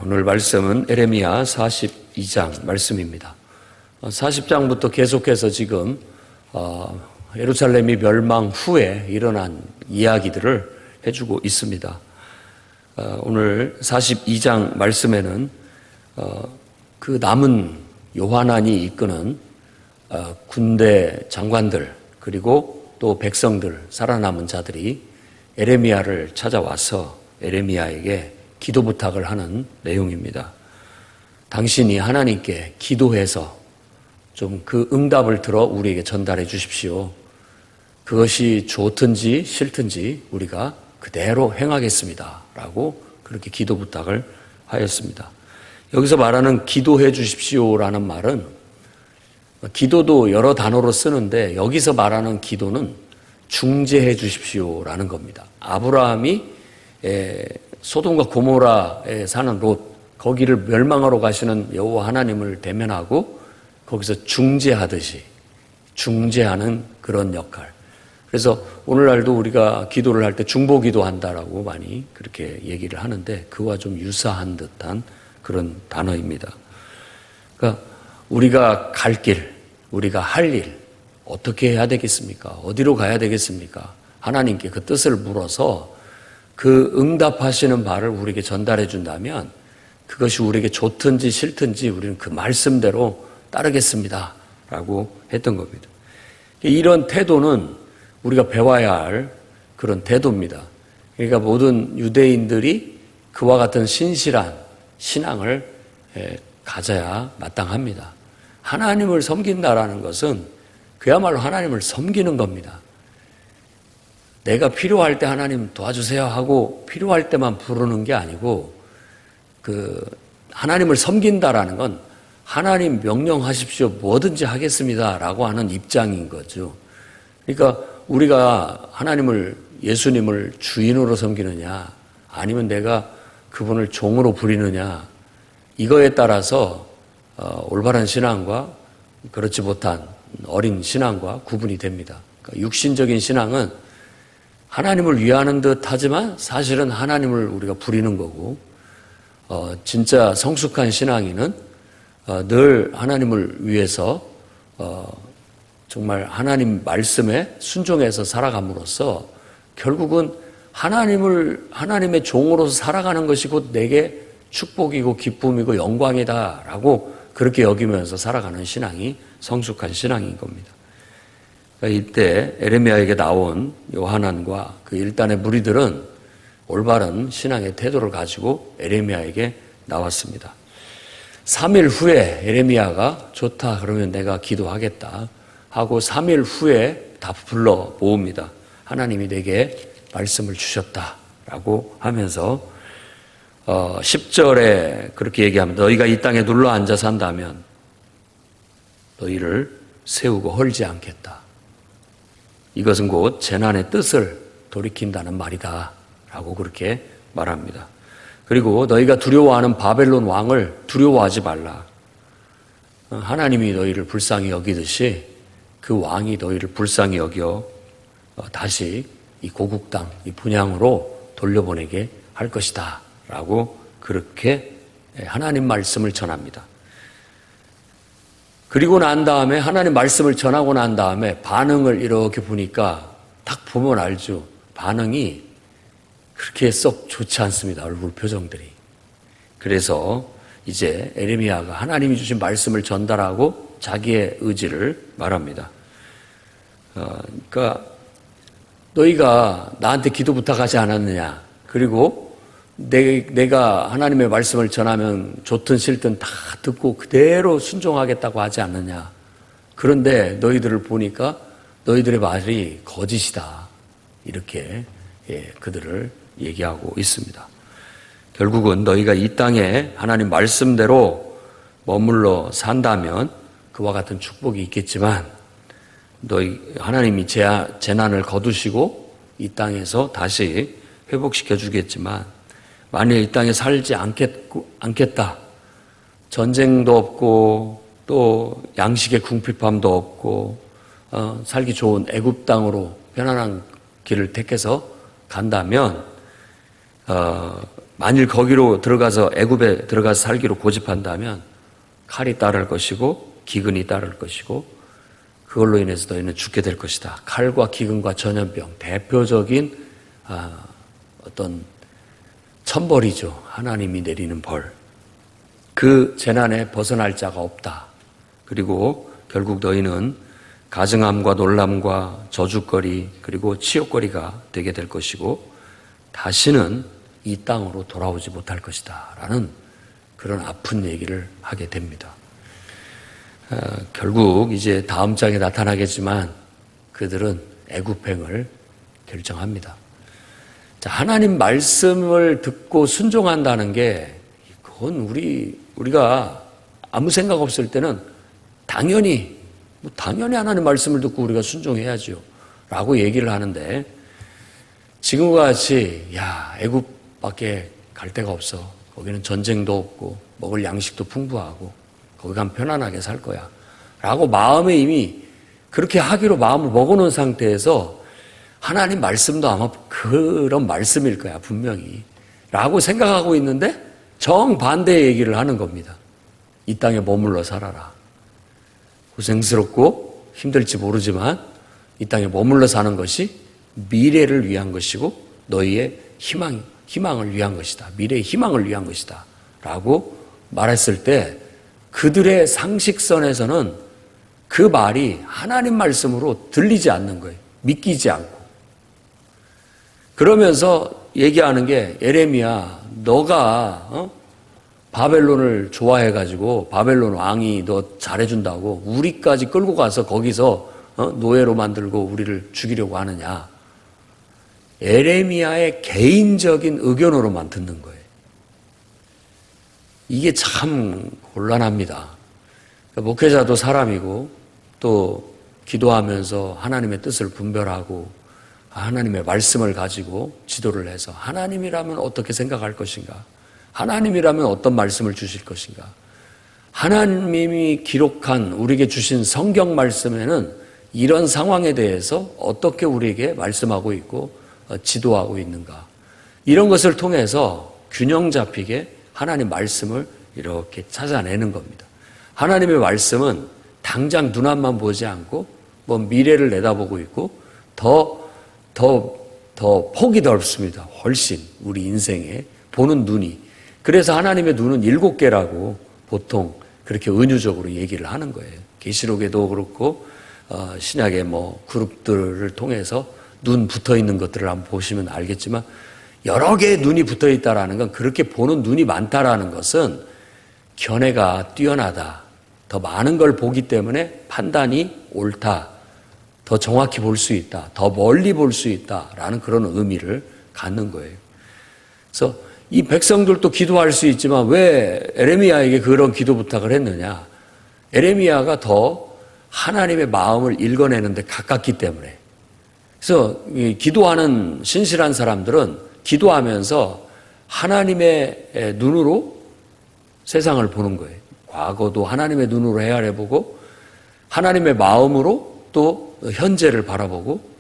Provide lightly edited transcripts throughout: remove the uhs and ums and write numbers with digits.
오늘 말씀은 에레미야 42장 말씀입니다. 40장부터 계속해서 지금 예루살렘이 멸망 후에 일어난 이야기들을 해주고 있습니다. 오늘 42장 말씀에는 그 남은 요하난이 이끄는 군대 장관들 그리고 또 백성들 살아남은 자들이 에레미야를 찾아와서 에레미야에게 기도 부탁을 하는 내용입니다. 당신이 하나님께 기도해서 좀 그 응답을 들어 우리에게 전달해 주십시오. 그것이 좋든지 싫든지 우리가 그대로 행하겠습니다. 라고 그렇게 기도 부탁을 하였습니다. 여기서 말하는 기도해 주십시오라는 말은 기도도 여러 단어로 쓰는데 여기서 말하는 기도는 중재해 주십시오라는 겁니다. 아브라함이 소돔과 고모라에 사는 롯, 거기를 멸망하러 가시는 여호와 하나님을 대면하고 거기서 중재하듯이 중재하는 그런 역할. 그래서 오늘날도 우리가 기도를 할 때 중보기도 한다라고 많이 그렇게 얘기를 하는데 그와 좀 유사한 듯한 그런 단어입니다. 그러니까 우리가 갈 길, 우리가 할 일 어떻게 해야 되겠습니까? 어디로 가야 되겠습니까? 하나님께 그 뜻을 물어서 그 응답하시는 바를 우리에게 전달해 준다면 그것이 우리에게 좋든지 싫든지 우리는 그 말씀대로 따르겠습니다. 라고 했던 겁니다. 이런 태도는 우리가 배워야 할 그런 태도입니다. 그러니까 모든 유대인들이 그와 같은 신실한 신앙을 가져야 마땅합니다. 하나님을 섬긴다라는 것은 그야말로 하나님을 섬기는 겁니다. 내가 필요할 때 하나님 도와주세요 하고 필요할 때만 부르는 게 아니고 하나님을 섬긴다라는 건 하나님 명령하십시오 뭐든지 하겠습니다 라고 하는 입장인 거죠. 그러니까 우리가 하나님을 예수님을 주인으로 섬기느냐 아니면 내가 그분을 종으로 부리느냐 이거에 따라서 올바른 신앙과 그렇지 못한 어린 신앙과 구분이 됩니다. 그러니까 육신적인 신앙은 하나님을 위하는 듯 하지만 사실은 하나님을 우리가 부리는 거고 진짜 성숙한 신앙인은 늘 하나님을 위해서 정말 하나님 말씀에 순종해서 살아감으로써 결국은 하나님의 종으로서 살아가는 것이 곧 내게 축복이고 기쁨이고 영광이다라고 그렇게 여기면서 살아가는 신앙이 성숙한 신앙인 겁니다. 이때 에레미야에게 나온 요하난과 그 일단의 무리들은 올바른 신앙의 태도를 가지고 에레미야에게 나왔습니다. 3일 후에 에레미야가 좋다 그러면 내가 기도하겠다 하고 3일 후에 다 불러 모읍니다. 하나님이 내게 말씀을 주셨다라고 하면서 10절에 그렇게 얘기합니다. 너희가 이 땅에 눌러 앉아 산다면 너희를 세우고 헐지 않겠다. 이것은 곧 재난의 뜻을 돌이킨다는 말이다 라고 그렇게 말합니다. 그리고 너희가 두려워하는 바벨론 왕을 두려워하지 말라. 하나님이 너희를 불쌍히 여기듯이 그 왕이 너희를 불쌍히 여겨 다시 이 고국 땅, 이 분향으로 돌려보내게 할 것이다 라고 그렇게 하나님 말씀을 전합니다. 그리고 난 다음에 하나님 말씀을 전하고 난 다음에 반응을 이렇게 보니까 딱 보면 알죠. 반응이 그렇게 썩 좋지 않습니다. 얼굴 표정들이. 그래서 이제 에레미야가 하나님이 주신 말씀을 전달하고 자기의 의지를 말합니다. 그러니까 너희가 나한테 기도 부탁하지 않았느냐. 그리고 내가 하나님의 말씀을 전하면 좋든 싫든 다 듣고 그대로 순종하겠다고 하지 않느냐. 그런데 너희들을 보니까 너희들의 말이 거짓이다. 이렇게 그들을 얘기하고 있습니다. 결국은 너희가 이 땅에 하나님 말씀대로 머물러 산다면 그와 같은 축복이 있겠지만 하나님이 재난을 거두시고 이 땅에서 다시 회복시켜 주겠지만 만일 이 땅에 살지 않겠다. 전쟁도 없고 또 양식의 궁핍함도 없고 살기 좋은 애굽 땅으로 편안한 길을 택해서 간다면 만일 거기로 들어가서 애굽에 들어가서 살기로 고집한다면 칼이 따를 것이고 기근이 따를 것이고 그걸로 인해서 너희는 죽게 될 것이다. 칼과 기근과 전염병, 대표적인 어떤 천벌이죠. 하나님이 내리는 벌. 그 재난에 벗어날 자가 없다. 그리고 결국 너희는 가증함과 놀람과 저주거리 그리고 치욕거리가 되게 될 것이고 다시는 이 땅으로 돌아오지 못할 것이다 라는 그런 아픈 얘기를 하게 됩니다. 결국 이제 다음 장에 나타나겠지만 그들은 애굽행을 결정합니다. 자, 하나님 말씀을 듣고 순종한다는 게 그건 우리가 아무 생각 없을 때는 당연히 하나님 말씀을 듣고 우리가 순종해야죠 라고 얘기를 하는데 지금과 같이 애굽밖에 갈 데가 없어. 거기는 전쟁도 없고 먹을 양식도 풍부하고 거기 가면 편안하게 살 거야 라고 마음에 이미 그렇게 하기로 마음을 먹어놓은 상태에서 하나님 말씀도 아마 그런 말씀일 거야 분명히 라고 생각하고 있는데 정반대의 얘기를 하는 겁니다. 이 땅에 머물러 살아라. 고생스럽고 힘들지 모르지만 이 땅에 머물러 사는 것이 미래를 위한 것이고 너희의 희망을 위한 것이다. 미래의 희망을 위한 것이다 라고 말했을 때 그들의 상식선에서는 그 말이 하나님 말씀으로 들리지 않는 거예요. 믿기지 않고. 그러면서 얘기하는 게 예레미야 너가 바벨론을 좋아해가지고 바벨론 왕이 너 잘해준다고 우리까지 끌고 가서 거기서 노예로 만들고 우리를 죽이려고 하느냐. 예레미야의 개인적인 의견으로만 듣는 거예요. 이게 참 곤란합니다. 목회자도 사람이고 또 기도하면서 하나님의 뜻을 분별하고 하나님의 말씀을 가지고 지도를 해서 하나님이라면 어떻게 생각할 것인가? 하나님이라면 어떤 말씀을 주실 것인가? 하나님이 기록한 우리에게 주신 성경 말씀에는 이런 상황에 대해서 어떻게 우리에게 말씀하고 있고 지도하고 있는가? 이런 것을 통해서 균형 잡히게 하나님 말씀을 이렇게 찾아내는 겁니다. 하나님의 말씀은 당장 눈앞만 보지 않고 미래를 내다보고 있고 더 폭이 넓습니다. 훨씬 우리 인생에 보는 눈이. 그래서 하나님의 눈은 7개라고 보통 그렇게 은유적으로 얘기를 하는 거예요. 계시록에도 그렇고 신약의 그룹들을 통해서 눈 붙어 있는 것들을 한번 보시면 알겠지만 여러 개의 눈이 붙어 있다라는 건 그렇게 보는 눈이 많다라는 것은 견해가 뛰어나다. 더 많은 걸 보기 때문에 판단이 옳다. 더 정확히 볼 수 있다. 더 멀리 볼 수 있다라는 그런 의미를 갖는 거예요. 그래서 이 백성들도 기도할 수 있지만 왜 에레미야에게 그런 기도 부탁을 했느냐? 에레미야가 더 하나님의 마음을 읽어내는데 가깝기 때문에. 그래서 기도하는 신실한 사람들은 기도하면서 하나님의 눈으로 세상을 보는 거예요. 과거도 하나님의 눈으로 헤아려보고 하나님의 마음으로 또 현재를 바라보고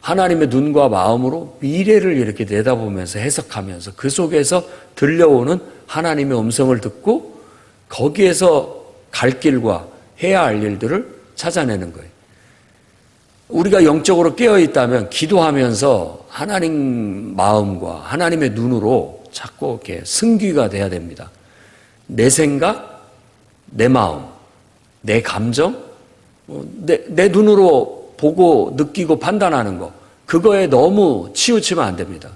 하나님의 눈과 마음으로 미래를 이렇게 내다보면서 해석하면서 그 속에서 들려오는 하나님의 음성을 듣고 거기에서 갈 길과 해야 할 일들을 찾아내는 거예요. 우리가 영적으로 깨어있다면 기도하면서 하나님 마음과 하나님의 눈으로 자꾸 이렇게 승귀가 돼야 됩니다. 내 생각, 내 마음, 내 감정, 내 눈으로 보고 느끼고 판단하는 거, 그거에 너무 치우치면 안 됩니다.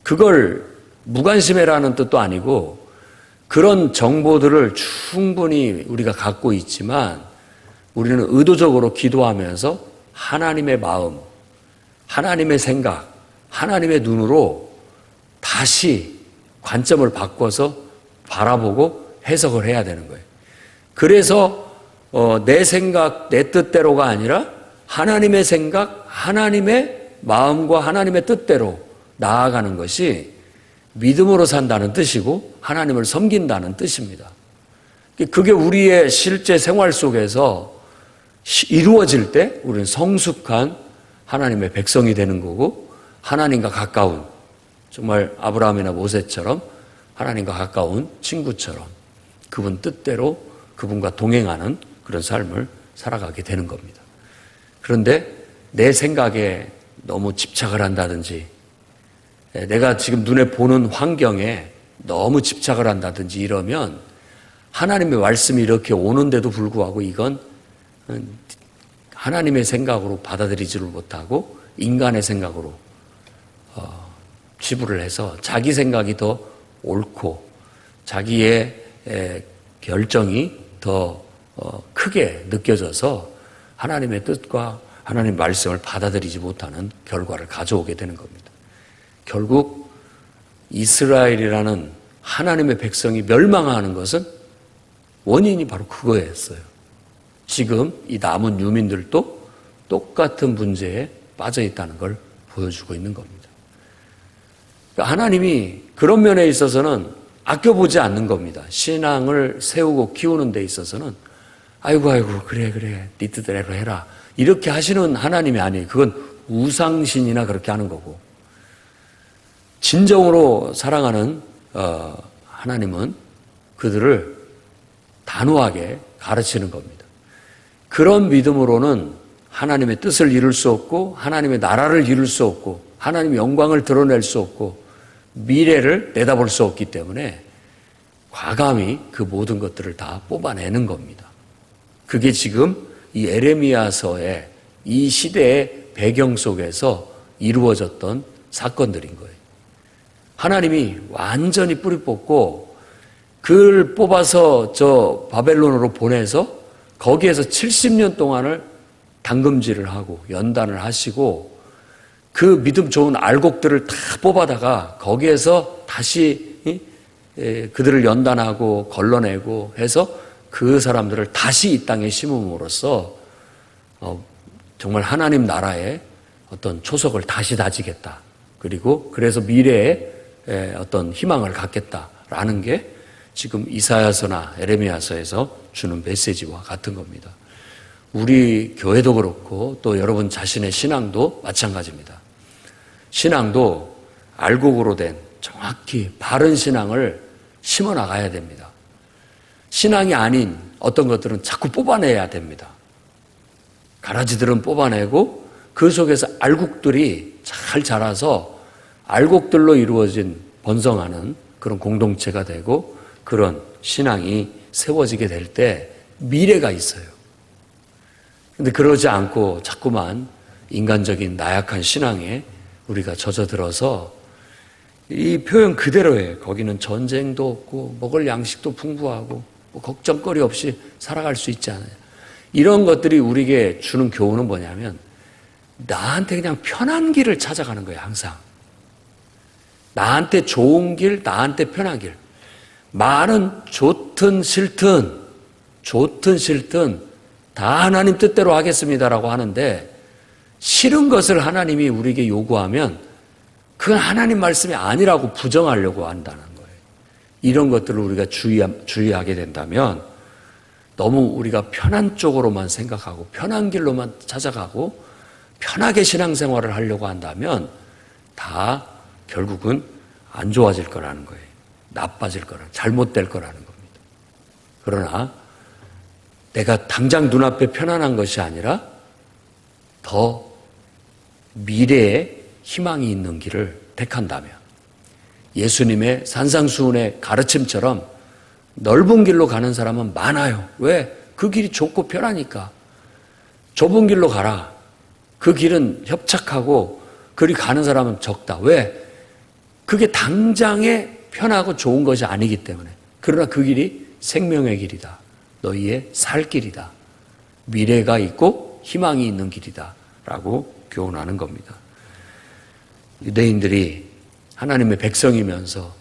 그걸 무관심해라는 뜻도 아니고 그런 정보들을 충분히 우리가 갖고 있지만 우리는 의도적으로 기도하면서 하나님의 마음, 하나님의 생각, 하나님의 눈으로 다시 관점을 바꿔서 바라보고 해석을 해야 되는 거예요. 그래서 내 생각, 내 뜻대로가 아니라 하나님의 생각, 하나님의 마음과 하나님의 뜻대로 나아가는 것이 믿음으로 산다는 뜻이고 하나님을 섬긴다는 뜻입니다. 그게 우리의 실제 생활 속에서 이루어질 때 우리는 성숙한 하나님의 백성이 되는 거고 하나님과 가까운 정말 아브라함이나 모세처럼 하나님과 가까운 친구처럼 그분 뜻대로 그분과 동행하는 그런 삶을 살아가게 되는 겁니다. 그런데 내 생각에 너무 집착을 한다든지, 내가 지금 눈에 보는 환경에 너무 집착을 한다든지 이러면 하나님의 말씀이 이렇게 오는데도 불구하고 이건 하나님의 생각으로 받아들이지를 못하고 인간의 생각으로 치부를 해서 자기 생각이 더 옳고 자기의 결정이 더 크게 느껴져서 하나님의 뜻과 하나님의 말씀을 받아들이지 못하는 결과를 가져오게 되는 겁니다. 결국 이스라엘이라는 하나님의 백성이 멸망하는 것은 원인이 바로 그거였어요. 지금 이 남은 유민들도 똑같은 문제에 빠져 있다는 걸 보여주고 있는 겁니다. 그러니까 하나님이 그런 면에 있어서는 아껴보지 않는 겁니다. 신앙을 세우고 키우는 데 있어서는 아이고 그래 네 뜻대로 해라 이렇게 하시는 하나님이 아니에요. 그건 우상신이나 그렇게 하는 거고, 진정으로 사랑하는 하나님은 그들을 단호하게 가르치는 겁니다. 그런 믿음으로는 하나님의 뜻을 이룰 수 없고 하나님의 나라를 이룰 수 없고 하나님의 영광을 드러낼 수 없고 미래를 내다볼 수 없기 때문에 과감히 그 모든 것들을 다 뽑아내는 겁니다. 그게 지금 이 에레미야서의 이 시대의 배경 속에서 이루어졌던 사건들인 거예요. 하나님이 완전히 뿌리 뽑고 그를 뽑아서 저 바벨론으로 보내서 거기에서 70년 동안을 당금질을 하고 연단을 하시고 그 믿음 좋은 알곡들을 다 뽑아다가 거기에서 다시 그들을 연단하고 걸러내고 해서 그 사람들을 다시 이 땅에 심음으로써 정말 하나님 나라의 어떤 초석을 다시 다지겠다. 그리고 그래서 미래에 어떤 희망을 갖겠다라는 게 지금 이사야서나 에레미야서에서 주는 메시지와 같은 겁니다. 우리 교회도 그렇고 또 여러분 자신의 신앙도 마찬가지입니다. 신앙도 알곡으로 된 정확히 바른 신앙을 심어 나가야 됩니다. 신앙이 아닌 어떤 것들은 자꾸 뽑아내야 됩니다. 가라지들은 뽑아내고 그 속에서 알곡들이 잘 자라서 알곡들로 이루어진 번성하는 그런 공동체가 되고 그런 신앙이 세워지게 될 때 미래가 있어요. 그런데 그러지 않고 자꾸만 인간적인 나약한 신앙에 우리가 젖어들어서 이 표현 그대로예요. 거기는 전쟁도 없고 먹을 양식도 풍부하고 뭐 걱정거리 없이 살아갈 수 있지 않아요. 이런 것들이 우리에게 주는 교훈은 뭐냐면 나한테 그냥 편한 길을 찾아가는 거예요. 항상 나한테 좋은 길, 나한테 편한 길. 말은 좋든 싫든 다 하나님 뜻대로 하겠습니다라고 하는데 싫은 것을 하나님이 우리에게 요구하면 그건 하나님 말씀이 아니라고 부정하려고 한다는 거예요. 이런 것들을 우리가 주의하게 된다면 너무 우리가 편한 쪽으로만 생각하고 편한 길로만 찾아가고 편하게 신앙생활을 하려고 한다면 다 결국은 안 좋아질 거라는 거예요. 나빠질 거라, 잘못될 거라는 겁니다. 그러나 내가 당장 눈앞에 편안한 것이 아니라 더 미래에 희망이 있는 길을 택한다면 예수님의 산상수훈의 가르침처럼 넓은 길로 가는 사람은 많아요. 왜? 그 길이 좁고 편하니까. 좁은 길로 가라. 그 길은 협착하고 그리 가는 사람은 적다. 왜? 그게 당장에 편하고 좋은 것이 아니기 때문에. 그러나 그 길이 생명의 길이다. 너희의 살 길이다. 미래가 있고 희망이 있는 길이다. 라고 교훈하는 겁니다. 유대인들이 하나님의 백성이면서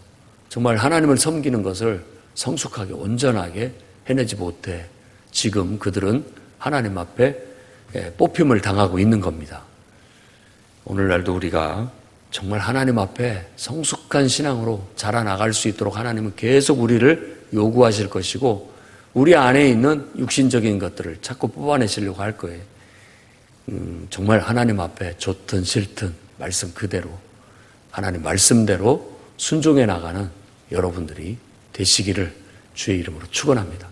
정말 하나님을 섬기는 것을 성숙하게 온전하게 해내지 못해 지금 그들은 하나님 앞에 뽑힘을 당하고 있는 겁니다. 오늘날도 우리가 정말 하나님 앞에 성숙한 신앙으로 자라나갈 수 있도록 하나님은 계속 우리를 요구하실 것이고 우리 안에 있는 육신적인 것들을 자꾸 뽑아내시려고 할 거예요. 정말 하나님 앞에 좋든 싫든 말씀 그대로 하나님 말씀대로 순종해 나가는 여러분들이 되시기를 주의 이름으로 축원합니다.